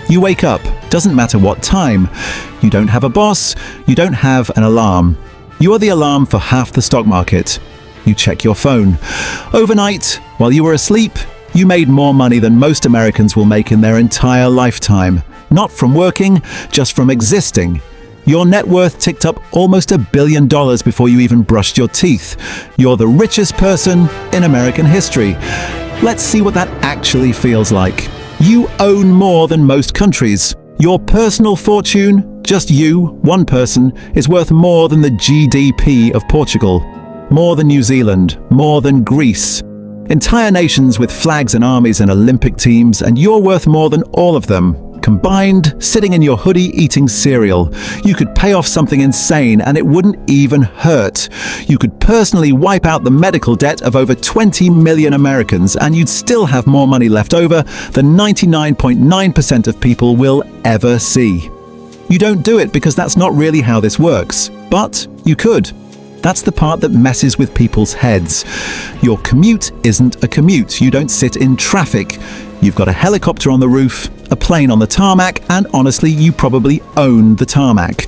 You wake up, doesn't matter what time. You don't have a boss, you don't have an alarm. You are the alarm for half the stock market. You check your phone. Overnight, while you were asleep, you made more money than most Americans will make in their entire lifetime. Not from working, just from existing. Your net worth ticked up almost $1 billion before you even brushed your teeth. You're the richest person in American history. Let's see what that actually feels like. You own more than most countries. Your personal fortune, just you, one person, is worth more than the GDP of Portugal. More than New Zealand, more than Greece. Entire nations with flags and armies and Olympic teams, and you're worth more than all of them. Combined, sitting in your hoodie eating cereal. You could pay off something insane and it wouldn't even hurt. You could personally wipe out the medical debt of over 20 million Americans and you'd still have more money left over than 99.9% of people will ever see. You don't do it because that's not really how this works, but you could. That's the part that messes with people's heads. Your commute isn't a commute. You don't sit in traffic. You've got a helicopter on the roof, a plane on the tarmac, and honestly, you probably own the tarmac.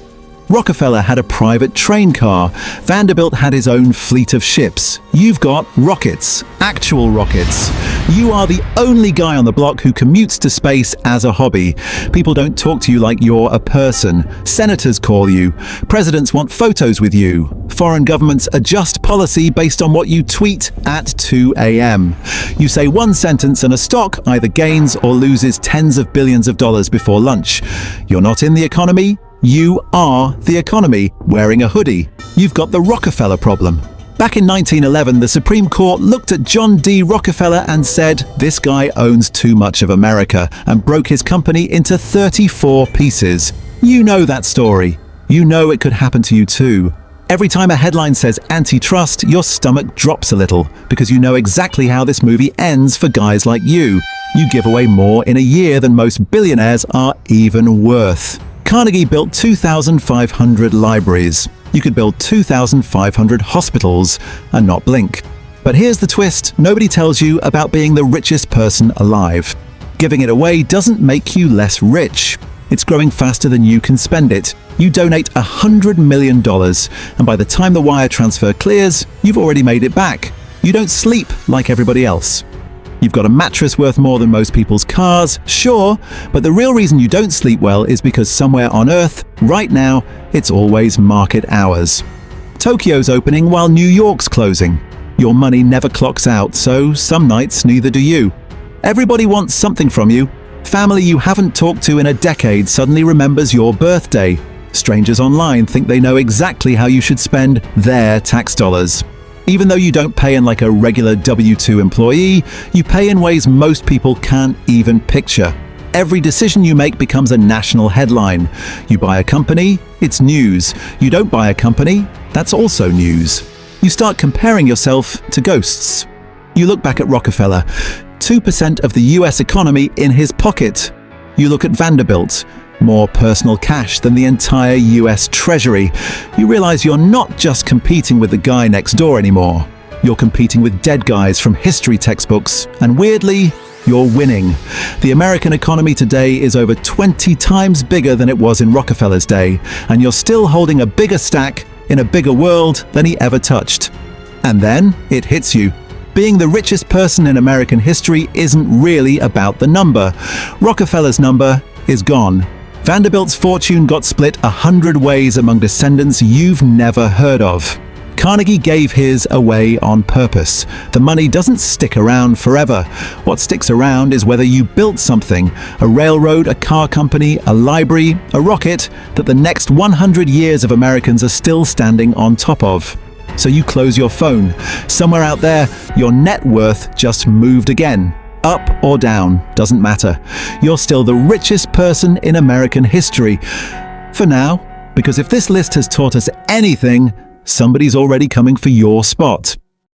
Rockefeller had a private train car. Vanderbilt had his own fleet of ships. You've got rockets, actual rockets. You are the only guy on the block who commutes to space as a hobby. People don't talk to you like you're a person. Senators call you. Presidents want photos with you. Foreign governments adjust policy based on what you tweet at 2 a.m. You say one sentence and a stock either gains or loses tens of billions of dollars before lunch. You're not in the economy. You are the economy, wearing a hoodie. You've got the Rockefeller problem. Back in 1911, the Supreme Court looked at John D. Rockefeller and said, this guy owns too much of America, and broke his company into 34 pieces. You know that story. You know it could happen to you too. Every time a headline says antitrust, your stomach drops a little, because you know exactly how this movie ends for guys like you. You give away more in a year than most billionaires are even worth. Carnegie built 2,500 libraries. You could build 2,500 hospitals and not blink. But here's the twist nobody tells you about being the richest person alive. Giving it away doesn't make you less rich. It's growing faster than you can spend it. You donate $100 million, and by the time the wire transfer clears, you've already made it back. You don't sleep like everybody else. You've got a mattress worth more than most people's cars, sure, but the real reason you don't sleep well is because somewhere on Earth, right now, it's always market hours. Tokyo's opening while New York's closing. Your money never clocks out, so some nights neither do you. Everybody wants something from you. Family you haven't talked to in a decade suddenly remembers your birthday. Strangers online think they know exactly how you should spend their tax dollars. Even though you don't pay in like a regular W-2 employee, you pay in ways most people can't even picture. Every decision you make becomes a national headline. You buy a company, it's news. You don't buy a company, that's also news. You start comparing yourself to ghosts. You look back at Rockefeller, 2% of the US economy in his pocket. You look at Vanderbilt, more personal cash than the entire US Treasury. You realize you're not just competing with the guy next door anymore. You're competing with dead guys from history textbooks, and weirdly, you're winning. The American economy today is over 20 times bigger than it was in Rockefeller's day, and you're still holding a bigger stack in a bigger world than he ever touched. And then it hits you. Being the richest person in American history isn't really about the number. Rockefeller's number is gone. Vanderbilt's fortune got split 100 ways among descendants you've never heard of. Carnegie gave his away on purpose. The money doesn't stick around forever. What sticks around is whether you built something, a railroad, a car company, a library, a rocket, that the next 100 years of Americans are still standing on top of. So you close your phone. Somewhere out there, your net worth just moved again. Up or down, doesn't matter. You're still the richest person in American history. For now, because if this list has taught us anything, somebody's already coming for your spot.